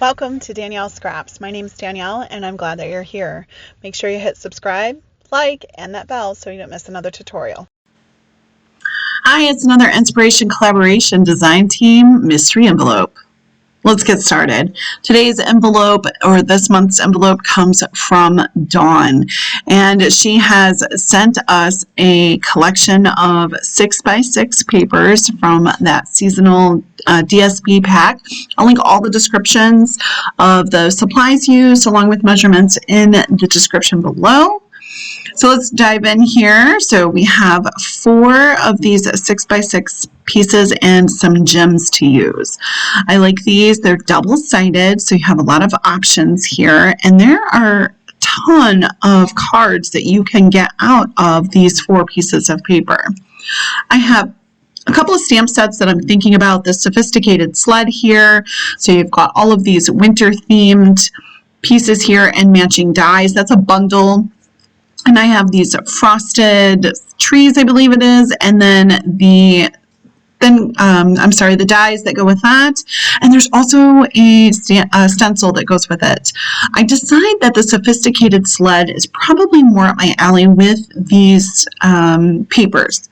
Welcome to Danielle Scraps. My name is Danielle and I'm glad that you're here. Make sure you hit subscribe, like, and that bell so you don't miss another tutorial. Hi, it's another Inspiration Collaboration Design Team Mystery Envelope. Let's get started. Today's envelope, or this month's envelope, comes from Dawn, and she has sent us a collection of 6x6 papers from that seasonal DSB pack. I'll link all the descriptions of the supplies used along with measurements in the description below. So let's dive in here. So we have 4 of these 6x6 pieces and some gems to use. I like these. They're double-sided, so you have a lot of options here. And there are a ton of cards that you can get out of these 4 pieces of paper. I have a couple of stamp sets that I'm thinking about. The Sophisticated SLED here. So you've got all of these winter-themed pieces here and matching dies. That's a bundle. And I have these frosted trees, I believe it is, and then the dies that go with that. And there's also a stencil that goes with it. I decide that the Sophisticated SLED is probably more up my alley with these papers.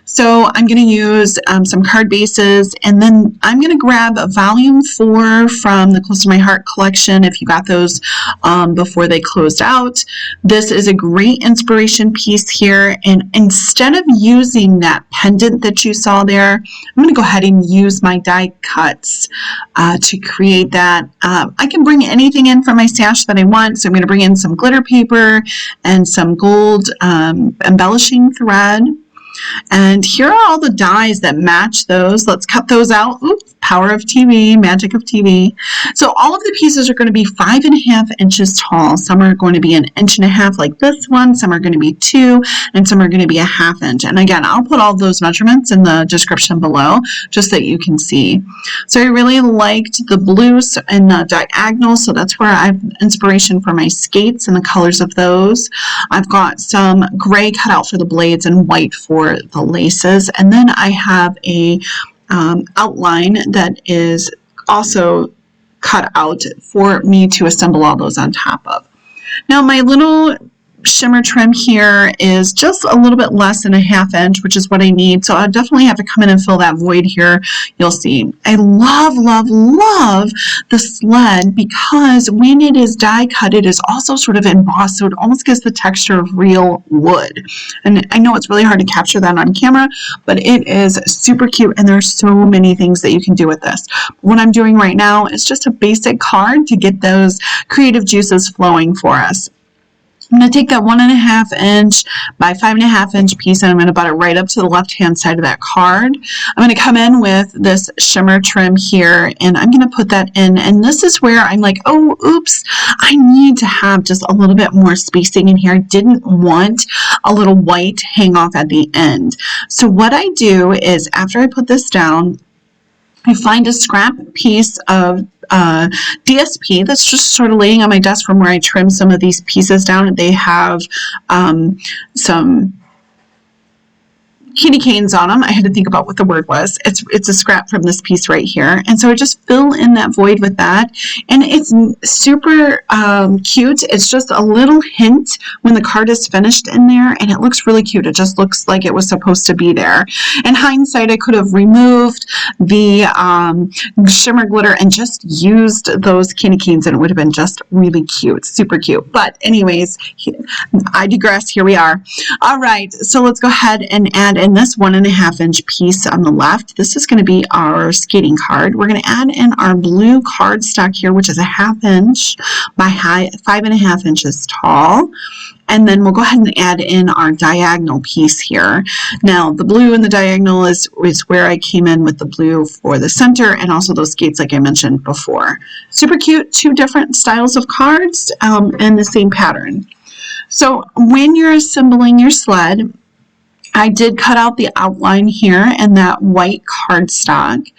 So I'm going to use some card bases, and then I'm going to grab a volume 4 from the Close to My Heart collection if you got those before they closed out. This is a great inspiration piece here, and instead of using that pendant that you saw there, I'm going to go ahead and use my die cuts to create that. I can bring anything in from my stash that I want, so I'm going to bring in some glitter paper and some gold embellishing thread. And here are all the dies that match those. Let's cut those out. Oops, power of TV, magic of TV. So all of the pieces are going to be 5.5 inches tall. Some are going to be 1.5 inches like this one. Some are going to be 2, and some are going to be 1/2 inch. And again, I'll put all those measurements in the description below just so that you can see. So I really liked the blues and the diagonal. So that's where I have inspiration for my skates and the colors of those. I've got some gray cut out for the blades and white for the laces, and then I have a outline that is also cut out for me to assemble all those on top of. Now my little shimmer trim here is just a little bit less than 1/2 inch, which is what I need, so I definitely have to come in and fill that void here. You'll see. I love, love, love the SLED because when it is die cut, it is also sort of embossed, so it almost gives the texture of real wood. And I know it's really hard to capture that on camera, but it is super cute, and there's so many things that you can do with this. What I'm doing right now is just a basic card to get those creative juices flowing for us. I'm going to take that 1.5 inch by 5.5 inch piece, and I'm going to butt it right up to the left hand side of that card. I'm going to come in with this shimmer trim here, and I'm going to put that in, and this is where I'm like, oh, oops, I need to have just a little bit more spacing in here. I didn't want a little white hang off at the end. So what I do is after I put this down, I find a scrap piece of DSP that's just sort of laying on my desk from where I trim some of these pieces down. They have some candy canes on them. I had to think about what the word was. It's a scrap from this piece right here. And so I just fill in that void with that. And it's super cute. It's just a little hint when the card is finished in there, and it looks really cute. It just looks like it was supposed to be there. In hindsight, I could have removed the shimmer glitter and just used those candy canes, and it would have been just really cute, super cute. But anyways, I digress. Here we are. All right, so let's go ahead and add in this 1.5 inch piece on the left. This is going to be our skating card. We're going to add in our blue cardstock here, which is 1/2 inch by 5.5 inches tall. And then we'll go ahead and add in our diagonal piece here. Now the blue in the diagonal is where I came in with the blue for the center, and also those skates like I mentioned before. Super cute, 2 different styles of cards and the same pattern. So when you're assembling your SLED, I did cut out the outline here in that white cardstock,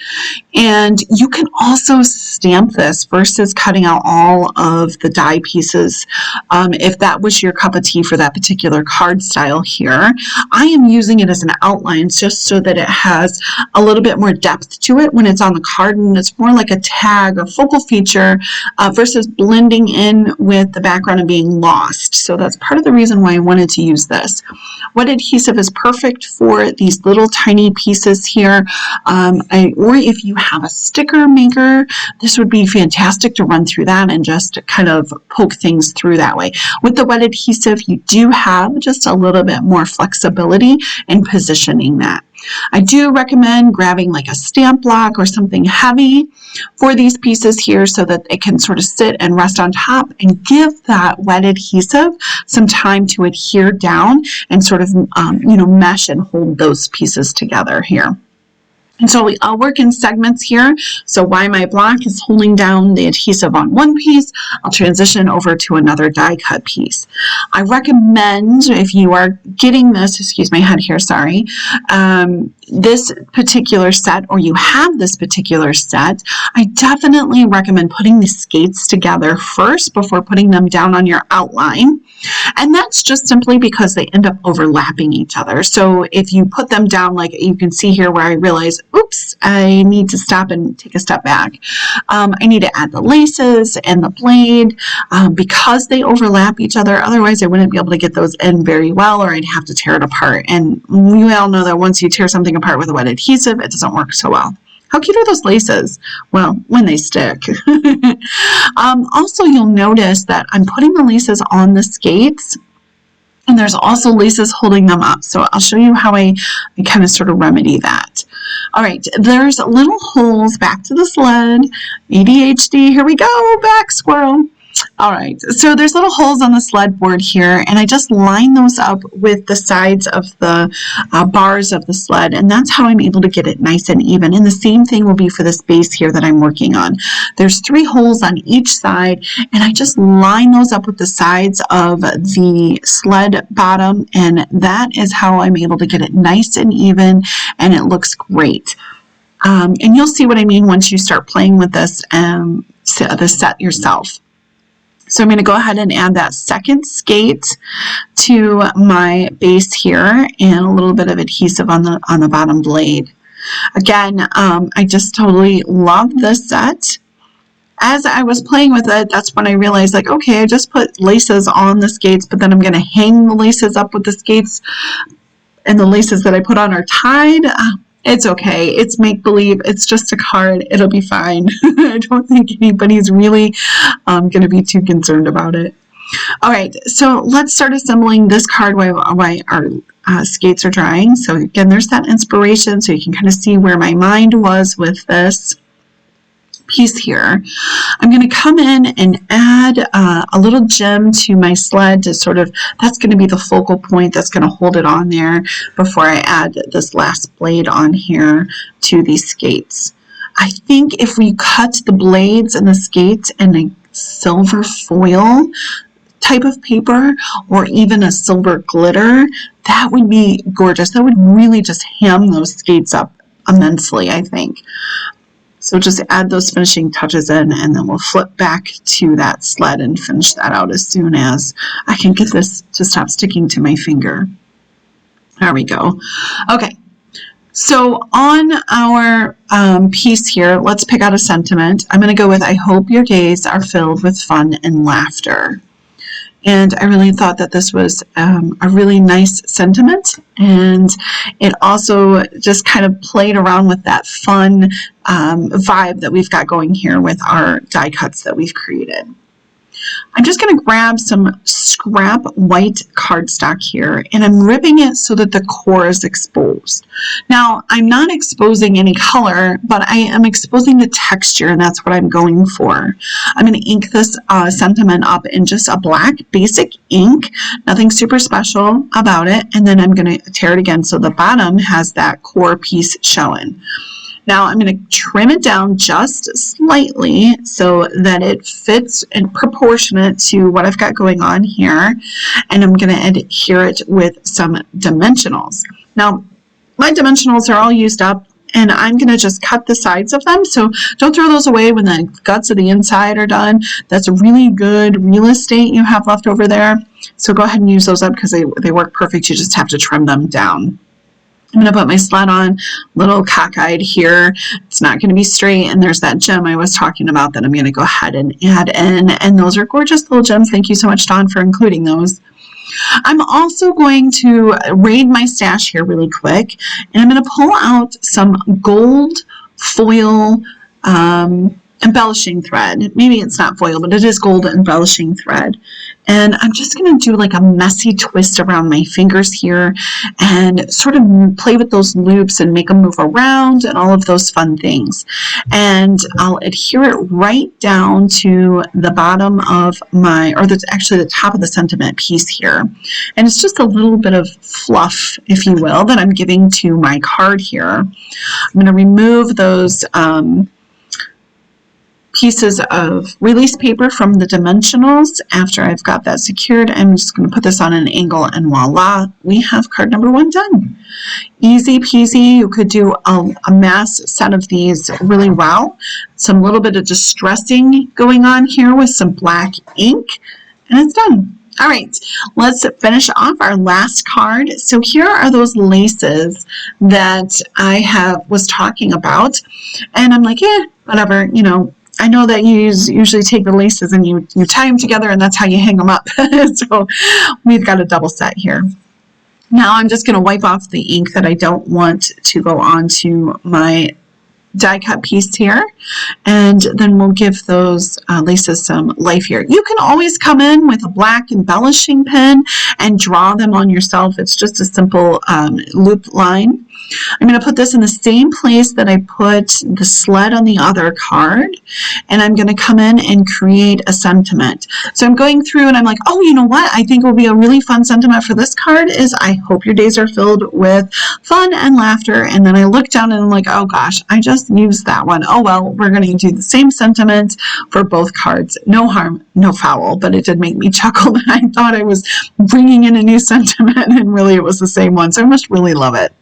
and you can also stamp this versus cutting out all of the die pieces if that was your cup of tea for that particular card style here. I am using it as an outline just so that it has a little bit more depth to it when it's on the card, and it's more like a tag or focal feature versus blending in with the background and being lost. So that's part of the reason why I wanted to use this. Wet adhesive is perfect for these little tiny pieces here, or if you have a sticker maker, this would be fantastic to run through that and just kind of poke things through that way. With the wet adhesive, you do have just a little bit more flexibility in positioning that. I do recommend grabbing like a stamp block or something heavy for these pieces here so that it can sort of sit and rest on top and give that wet adhesive some time to adhere down and sort of mesh and hold those pieces together here. And so I'll work in segments here. So while my block is holding down the adhesive on one piece, I'll transition over to another die cut piece. I recommend, if you are getting this, excuse my head here, sorry, this particular set, or you have this particular set, I definitely recommend putting the skates together first before putting them down on your outline. And that's just simply because they end up overlapping each other. So if you put them down, like you can see here where I realize, oops, I need to stop and take a step back. I need to add the laces and the blade because they overlap each other. Otherwise, I wouldn't be able to get those in very well, or I'd have to tear it apart. And we all know that once you tear something apart with a wet adhesive, it doesn't work so well. How cute are those laces? Well, when they stick. Also, you'll notice that I'm putting the laces on the skates, and there's also laces holding them up. So I'll show you how I kind of sort of remedy that. All right, there's little holes, back to the sled, ADHD, here we go, back squirrel. All right, so there's little holes on the sled board here, and I just line those up with the sides of the bars of the sled, and that's how I'm able to get it nice and even. And the same thing will be for this base here that I'm working on. There's 3 holes on each side, and I just line those up with the sides of the sled bottom, and that is how I'm able to get it nice and even, and it looks great. And you'll see what I mean once you start playing with this the set yourself. So I'm going to go ahead and add that second skate to my base here and a little bit of adhesive on the bottom blade. Again, I just totally love this set. As I was playing with it, that's when I realized, like, okay, I just put laces on the skates, but then I'm going to hang the laces up with the skates, and the laces that I put on are tied. It's okay. It's make-believe. It's just a card. It'll be fine. I don't think anybody's really going to be too concerned about it. All right, so let's start assembling this card while our skates are drying. So again, there's that inspiration, so you can kind of see where my mind was with this piece here. I'm going to come in and add a little gem to my sled to sort of, that's going to be the focal point that's going to hold it on there before I add this last blade on here to these skates. I think if we cut the blades and the skates in a silver foil type of paper, or even a silver glitter, that would be gorgeous. That would really just ham those skates up immensely, I think. So just add those finishing touches in, and then we'll flip back to that sled and finish that out as soon as I can get this to stop sticking to my finger. There we go. Okay, so on our piece here, let's pick out a sentiment. I'm going to go with, I hope your days are filled with fun and laughter. And I really thought that this was a really nice sentiment, and it also just kind of played around with that fun vibe that we've got going here with our die cuts that we've created. I'm just going to grab some scrap white cardstock here, and I'm ripping it so that the core is exposed. Now, I'm not exposing any color, but I am exposing the texture, and that's what I'm going for. I'm going to ink this sentiment up in just a black basic ink, nothing super special about it, and then I'm going to tear it again so the bottom has that core piece showing. Now I'm going to trim it down just slightly so that it fits and proportionate to what I've got going on here, and I'm going to adhere it with some dimensionals. Now, my dimensionals are all used up, and I'm going to just cut the sides of them. So don't throw those away when the guts of the inside are done. That's really good real estate you have left over there. So go ahead and use those up because they work perfect. You just have to trim them down. I'm going to put my sled on, little cockeyed here. It's not going to be straight, and there's that gem I was talking about that I'm going to go ahead and add in, and those are gorgeous little gems. Thank you so much, Dawn, for including those. I'm also going to raid my stash here really quick, and I'm going to pull out some gold foil embellishing thread. Maybe it's not foil, but it is gold embellishing thread. And I'm just going to do like a messy twist around my fingers here and sort of play with those loops and make them move around and all of those fun things. And I'll adhere it right down to the bottom of my, or actually the top of the sentiment piece here. And it's just a little bit of fluff, if you will, that I'm giving to my card here. I'm going to remove those pieces of release paper from the dimensionals. After I've got that secured, I'm just going to put this on an angle, and voila, we have card number 1 done. Easy peasy. You could do a mass set of these really well. Some little bit of distressing going on here with some black ink, and it's done. All right, let's finish off our last card. So here are those laces that I was talking about, and I'm like, yeah, whatever, you know, I know that you usually take the laces and you tie them together, and that's how you hang them up. So we've got a double set here. Now I'm just going to wipe off the ink that I don't want to go onto my die cut piece here, and then we'll give those laces some life here. You can always come in with a black embellishing pen and draw them on yourself. It's just a simple loop line. I'm going to put this in the same place that I put the sled on the other card, and I'm going to come in and create a sentiment. So I'm going through and I'm like, oh, you know what I think will be a really fun sentiment for this card is I hope your days are filled with fun and laughter. And then I look down and I'm like, oh gosh, I just used that one. Oh well, we're going to do the same sentiment for both cards. No harm, no foul, but it did make me chuckle that I thought I was bringing in a new sentiment and really it was the same one. So I must really love it.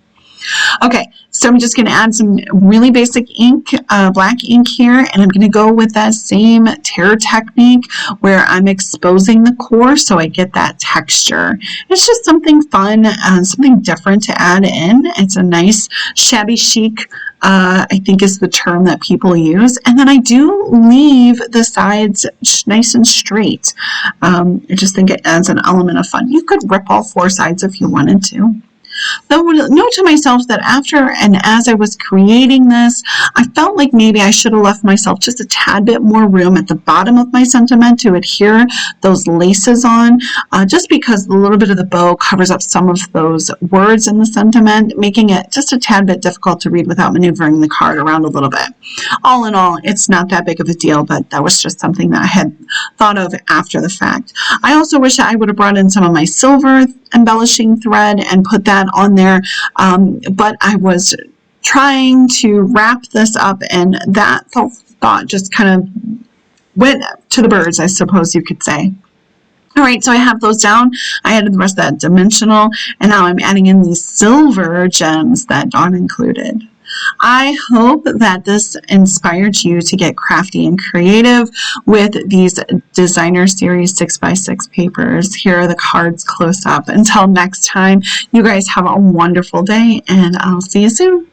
Okay, so I'm just going to add some really basic ink, black ink here, and I'm going to go with that same tear technique where I'm exposing the core so I get that texture. It's just something fun, something different to add in. It's a nice shabby chic, I think is the term that people use. And then I do leave the sides nice and straight. I just think it adds an element of fun. You could rip all 4 sides if you wanted to. Though I note to myself that after and as I was creating this, I felt like maybe I should have left myself just a tad bit more room at the bottom of my sentiment to adhere those laces on, just because a little bit of the bow covers up some of those words in the sentiment, making it just a tad bit difficult to read without maneuvering the card around a little bit. All in all, it's not that big of a deal, but that was just something that I had thought of after the fact. I also wish I would have brought in some of my silver embellishing thread and put that on there, but I was trying to wrap this up and that thought just kind of went to the birds, I suppose you could say. All right, so I have those down. I added the rest of that dimensional, and now I'm adding in these silver gems that Dawn included. I hope that this inspired you to get crafty and creative with these Designer Series 6x6 papers. Here are the cards close up. Until next time, you guys have a wonderful day, and I'll see you soon.